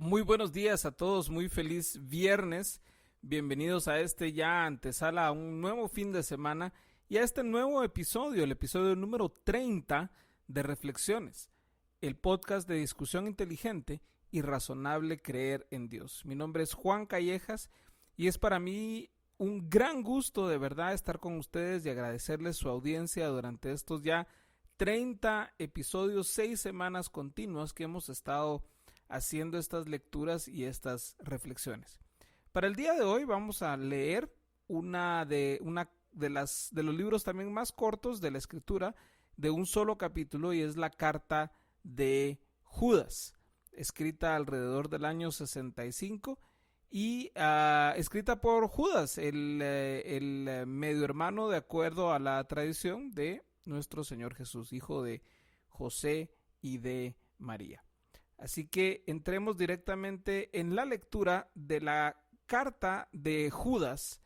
Muy buenos días a todos, muy feliz viernes. Bienvenidos a ya antesala a un nuevo fin de semana y a este nuevo episodio, el episodio número 30 de Reflexiones, el podcast de discusión inteligente y razonable creer en Dios. Mi nombre es Juan Callejas y es para mí un gran gusto de verdad estar con ustedes y agradecerles su audiencia durante estos ya 30 episodios, 6 semanas continuas que hemos estado haciendo estas lecturas y estas reflexiones. Para el día de hoy vamos a leer una de los libros también más cortos de la escritura, de un solo capítulo, y es la carta de Judas, escrita alrededor del año 65 y escrita por Judas, el medio hermano, de acuerdo a la tradición, de nuestro Señor Jesús, hijo de José y de María. Así que entremos directamente en la lectura de la carta de Judas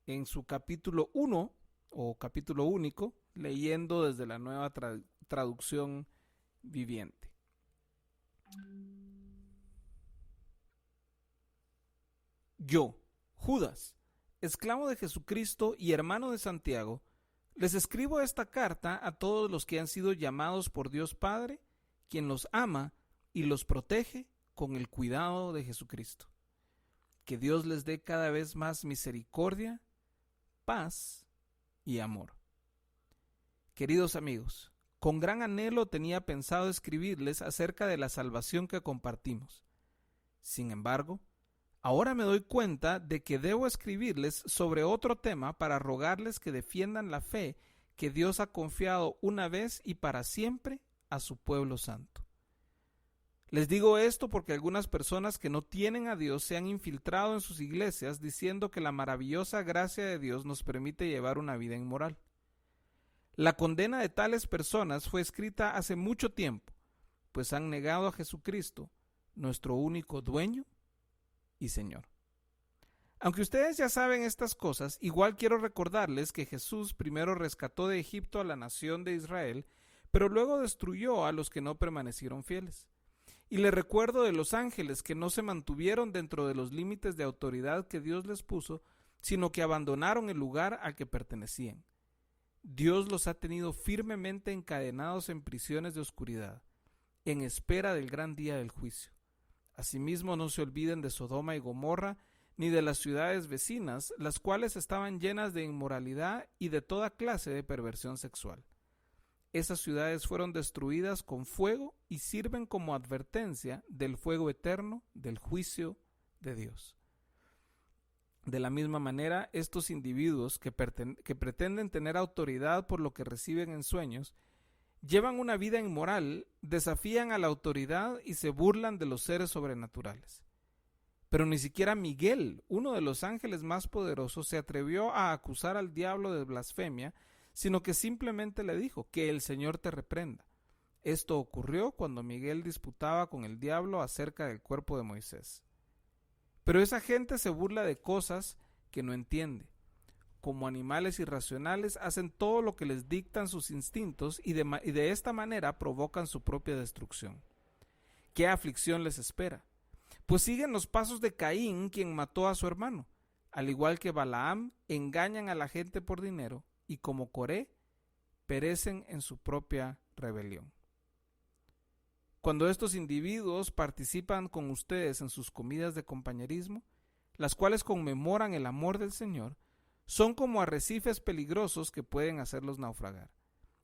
en su capítulo 1 o capítulo único, leyendo desde la nueva traducción viviente. Yo, Judas, esclavo de Jesucristo y hermano de Santiago, les escribo esta carta a todos los que han sido llamados por Dios Padre, quien los ama y los protege con el cuidado de Jesucristo. Que Dios les dé cada vez más misericordia, paz y amor. Queridos amigos, con gran anhelo tenía pensado escribirles acerca de la salvación que compartimos. Sin embargo, ahora me doy cuenta de que debo escribirles sobre otro tema para rogarles que defiendan la fe que Dios ha confiado una vez y para siempre a su pueblo santo. Les digo esto porque algunas personas que no tienen a Dios se han infiltrado en sus iglesias diciendo que la maravillosa gracia de Dios nos permite llevar una vida inmoral. La condena de tales personas fue escrita hace mucho tiempo, pues han negado a Jesucristo, nuestro único dueño y Señor. Aunque ustedes ya saben estas cosas, igual quiero recordarles que Jesús primero rescató de Egipto a la nación de Israel, pero luego destruyó a los que no permanecieron fieles. Y les recuerdo de los ángeles que no se mantuvieron dentro de los límites de autoridad que Dios les puso, sino que abandonaron el lugar al que pertenecían. Dios los ha tenido firmemente encadenados en prisiones de oscuridad, en espera del gran día del juicio. Asimismo, no se olviden de Sodoma y Gomorra, ni de las ciudades vecinas, las cuales estaban llenas de inmoralidad y de toda clase de perversión sexual. Esas ciudades fueron destruidas con fuego y sirven como advertencia del fuego eterno del juicio de Dios. De la misma manera, estos individuos que pretenden tener autoridad por lo que reciben en sueños, llevan una vida inmoral, desafían a la autoridad y se burlan de los seres sobrenaturales. Pero ni siquiera Miguel, uno de los ángeles más poderosos, se atrevió a acusar al diablo de blasfemia, sino que simplemente le dijo: que el Señor te reprenda. Esto ocurrió cuando Miguel disputaba con el diablo acerca del cuerpo de Moisés. Pero esa gente se burla de cosas que no entiende. Como animales irracionales, hacen todo lo que les dictan sus instintos y de esta manera provocan su propia destrucción. ¿Qué aflicción les espera? Pues siguen los pasos de Caín, quien mató a su hermano. Al igual que Balaam, engañan a la gente por dinero, y como Coré, perecen en su propia rebelión. Cuando estos individuos participan con ustedes en sus comidas de compañerismo, las cuales conmemoran el amor del Señor, son como arrecifes peligrosos que pueden hacerlos naufragar.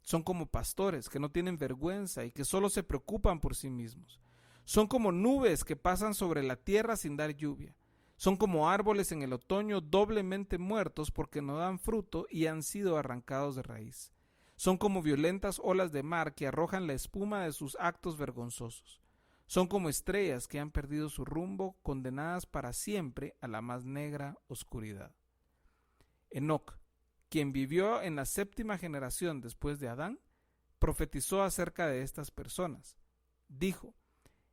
Son como pastores que no tienen vergüenza y que solo se preocupan por sí mismos. Son como nubes que pasan sobre la tierra sin dar lluvia. Son como árboles en el otoño doblemente muertos porque no dan fruto y han sido arrancados de raíz. Son como violentas olas de mar que arrojan la espuma de sus actos vergonzosos. Son como estrellas que han perdido su rumbo, condenadas para siempre a la más negra oscuridad. Enoc, quien vivió en la 7ª generación después de Adán, profetizó acerca de estas personas. Dijo: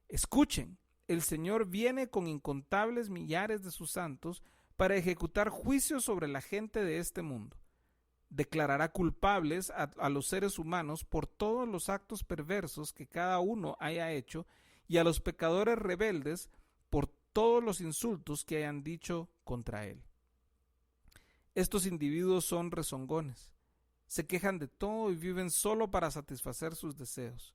escuchen, el Señor viene con incontables millares de sus santos para ejecutar juicios sobre la gente de este mundo. Declarará culpables a los seres humanos por todos los actos perversos que cada uno haya hecho y a los pecadores rebeldes por todos los insultos que hayan dicho contra él. Estos individuos son rezongones, se quejan de todo y viven solo para satisfacer sus deseos.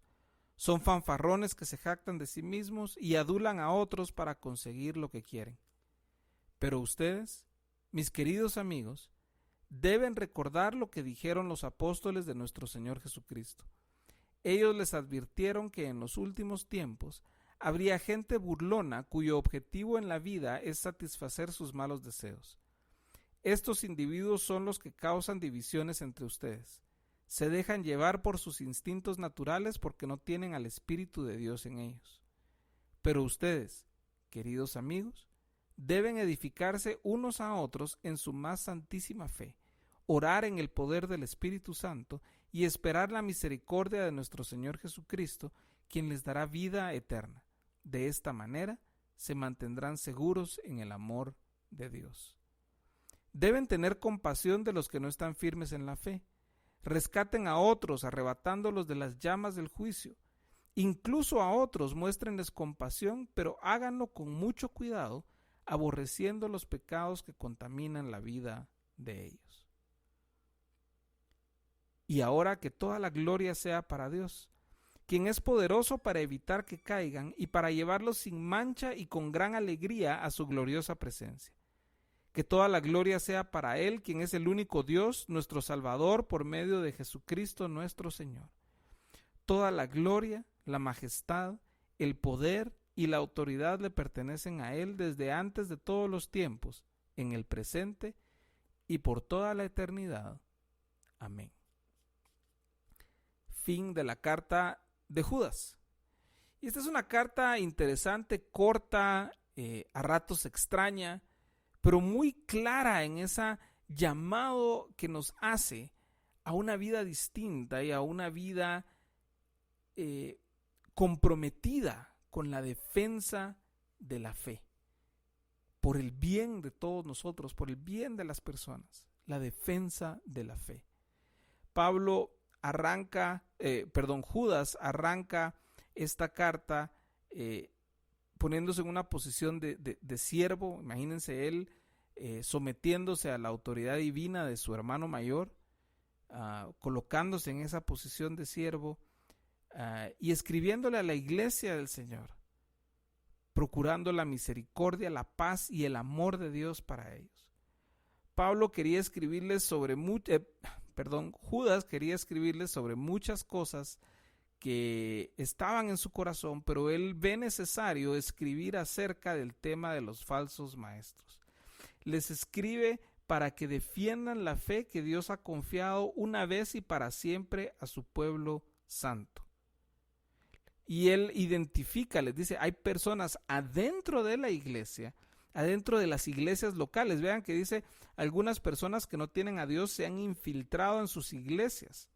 Son fanfarrones que se jactan de sí mismos y adulan a otros para conseguir lo que quieren. Pero ustedes, mis queridos amigos, deben recordar lo que dijeron los apóstoles de nuestro Señor Jesucristo. Ellos les advirtieron que en los últimos tiempos habría gente burlona cuyo objetivo en la vida es satisfacer sus malos deseos. Estos individuos son los que causan divisiones entre ustedes. Se dejan llevar por sus instintos naturales porque no tienen al Espíritu de Dios en ellos. Pero ustedes, queridos amigos, deben edificarse unos a otros en su más santísima fe, orar en el poder del Espíritu Santo y esperar la misericordia de nuestro Señor Jesucristo, quien les dará vida eterna. De esta manera se mantendrán seguros en el amor de Dios. Deben tener compasión de los que no están firmes en la fe. Rescaten a otros arrebatándolos de las llamas del juicio. Incluso a otros muéstrenles compasión, pero háganlo con mucho cuidado, aborreciendo los pecados que contaminan la vida de ellos. Y ahora que toda la gloria sea para Dios, quien es poderoso para evitar que caigan y para llevarlos sin mancha y con gran alegría a su gloriosa presencia. Que toda la gloria sea para Él, quien es el único Dios, nuestro Salvador, por medio de Jesucristo nuestro Señor. Toda la gloria, la majestad, el poder y la autoridad le pertenecen a Él desde antes de todos los tiempos, en el presente y por toda la eternidad. Amén. Fin de la carta de Judas. Y esta es una carta interesante, corta, a ratos extraña, pero muy clara en ese llamado que nos hace a una vida distinta y a una vida comprometida con la defensa de la fe, por el bien de todos nosotros, por el bien de las personas, la defensa de la fe. Judas arranca esta carta poniéndose en una posición de siervo. Imagínense él sometiéndose a la autoridad divina de su hermano mayor, colocándose en esa posición de siervo y escribiéndole a la iglesia del Señor, procurando la misericordia, la paz y el amor de Dios para ellos. Judas quería escribirles sobre muchas cosas que estaban en su corazón, pero él ve necesario escribir acerca del tema de los falsos maestros. Les escribe para que defiendan la fe que Dios ha confiado una vez y para siempre a su pueblo santo. Y él identifica, les dice, hay personas adentro de la iglesia, adentro de las iglesias locales. Vean que dice, algunas personas que no tienen a Dios se han infiltrado en sus iglesias.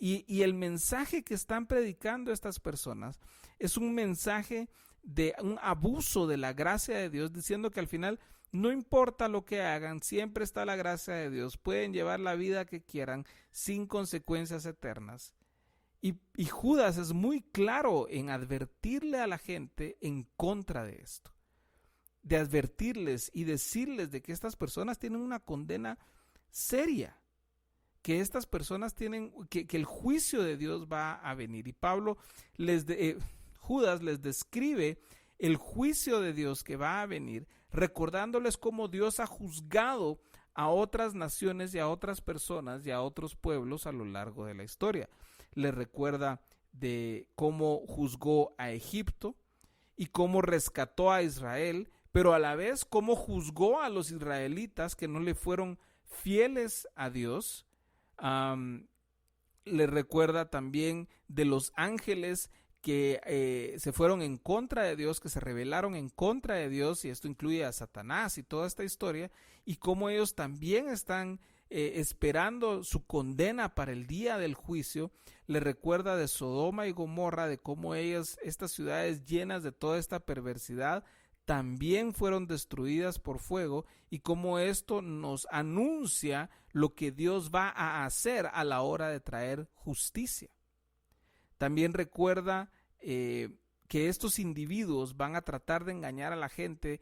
Y el mensaje que están predicando estas personas es un mensaje de un abuso de la gracia de Dios, diciendo que al final no importa lo que hagan, siempre está la gracia de Dios, pueden llevar la vida que quieran sin consecuencias eternas. Y Judas es muy claro en advertirle a la gente en contra de esto, de advertirles y decirles de que estas personas tienen una condena seria, que estas personas tienen, que el juicio de Dios va a venir. Y Judas les describe el juicio de Dios que va a venir, recordándoles cómo Dios ha juzgado a otras naciones y a otras personas y a otros pueblos a lo largo de la historia. Les recuerda de cómo juzgó a Egipto y cómo rescató a Israel, pero a la vez cómo juzgó a los israelitas que no le fueron fieles a Dios. Le recuerda también de los ángeles que se fueron en contra de Dios, que se rebelaron en contra de Dios, y esto incluye a Satanás y toda esta historia, y cómo ellos también están esperando su condena para el día del juicio. Le recuerda de Sodoma y Gomorra, de cómo estas ciudades llenas de toda esta perversidad, también fueron destruidas por fuego, y cómo esto nos anuncia lo que Dios va a hacer a la hora de traer justicia. También recuerda que estos individuos van a tratar de engañar a la gente,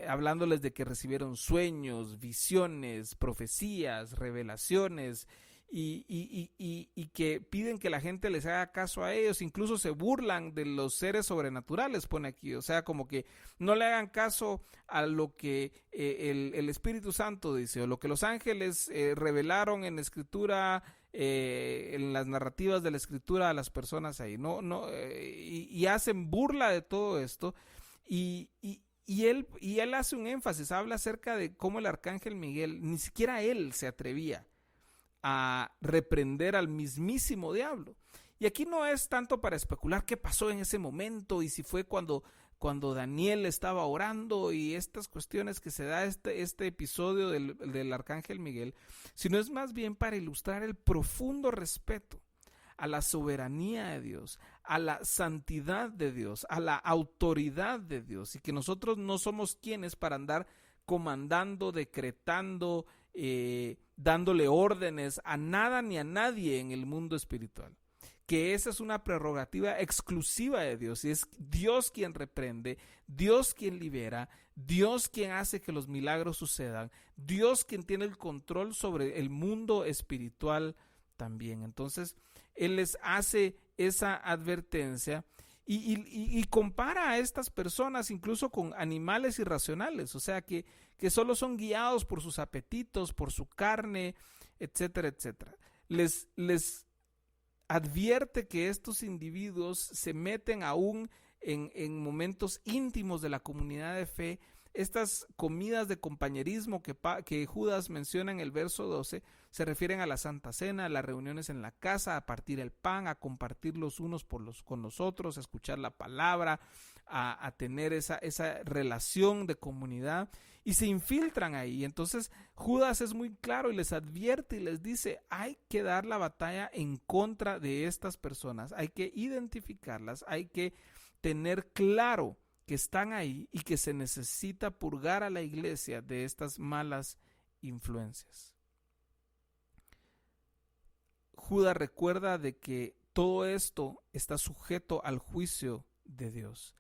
hablándoles de que recibieron sueños, visiones, profecías, revelaciones, y que piden que la gente les haga caso a ellos. Incluso se burlan de los seres sobrenaturales, pone aquí. O sea, como que no le hagan caso a lo que el Espíritu Santo dice, o lo que los ángeles revelaron en la Escritura, en las narrativas de la Escritura a las personas ahí. Y hacen burla de todo esto. Y él hace un énfasis, habla acerca de cómo el arcángel Miguel, ni siquiera él se atrevía a reprender al mismísimo diablo. Y aquí no es tanto para especular qué pasó en ese momento y si fue cuando Daniel estaba orando y estas cuestiones que se da este episodio del arcángel Miguel, sino es más bien para ilustrar el profundo respeto a la soberanía de Dios, a la santidad de Dios, a la autoridad de Dios, y que nosotros no somos quienes para andar comandando, decretando, dándole órdenes a nada ni a nadie en el mundo espiritual. Que esa es una prerrogativa exclusiva de Dios, y es Dios quien reprende, Dios quien libera, Dios quien hace que los milagros sucedan, Dios quien tiene el control sobre el mundo espiritual también. Entonces, Él les hace esa advertencia y compara a estas personas incluso con animales irracionales, o sea que solo son guiados por sus apetitos, por su carne, etcétera, etcétera. Les advierte que estos individuos se meten aún en momentos íntimos de la comunidad de fe. Estas comidas de compañerismo que Judas menciona en el verso 12 se refieren a la Santa Cena, a las reuniones en la casa, a partir el pan, a compartir los unos con los otros, a escuchar la palabra, a tener esa relación de comunidad, y se infiltran ahí. Entonces Judas es muy claro y les advierte y les dice: hay que dar la batalla en contra de estas personas, hay que identificarlas, hay que tener claro que están ahí y que se necesita purgar a la iglesia de estas malas influencias. Judas recuerda de que todo esto está sujeto al juicio de Dios,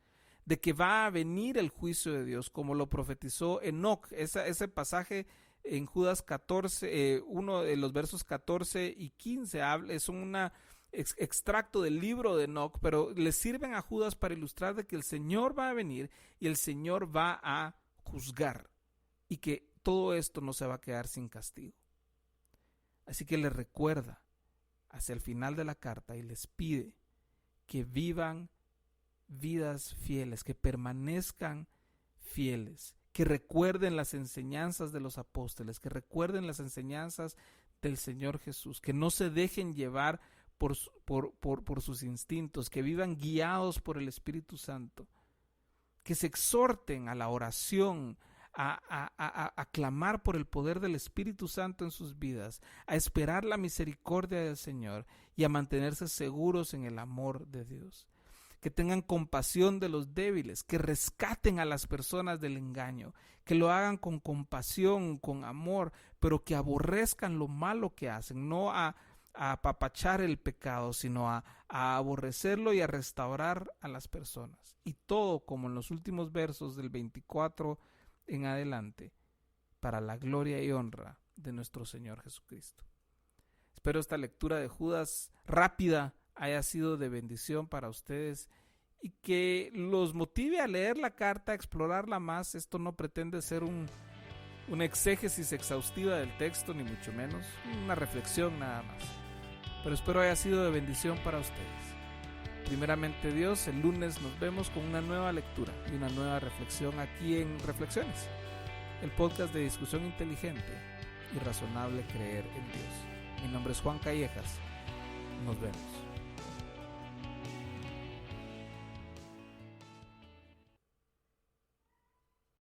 de que va a venir el juicio de Dios, como lo profetizó Enoc. Ese pasaje en Judas 14, uno de los versos 14 y 15, es un extracto del libro de Enoc, pero le sirven a Judas para ilustrar de que el Señor va a venir y el Señor va a juzgar, y que todo esto no se va a quedar sin castigo. Así que les recuerda hacia el final de la carta y les pide que vivan vidas fieles, que permanezcan fieles, que recuerden las enseñanzas de los apóstoles, que recuerden las enseñanzas del Señor Jesús, que no se dejen llevar por sus instintos, que vivan guiados por el Espíritu Santo, que se exhorten a la oración, a clamar por el poder del Espíritu Santo en sus vidas, a esperar la misericordia del Señor y a mantenerse seguros en el amor de Dios. Que tengan compasión de los débiles, que rescaten a las personas del engaño, que lo hagan con compasión, con amor, pero que aborrezcan lo malo que hacen, no a apapachar el pecado, sino a aborrecerlo y a restaurar a las personas. Y todo, como en los últimos versos del 24 en adelante, para la gloria y honra de nuestro Señor Jesucristo. Espero esta lectura de Judas rápida haya sido de bendición para ustedes y que los motive a leer la carta, a explorarla más. Esto no pretende ser una exégesis exhaustiva del texto, ni mucho menos, una reflexión nada más. Pero espero haya sido de bendición para ustedes. Primeramente Dios, el lunes nos vemos con una nueva lectura y una nueva reflexión aquí en Reflexiones, el podcast de discusión inteligente y razonable creer en Dios. Mi nombre es Juan Callejas. Nos vemos.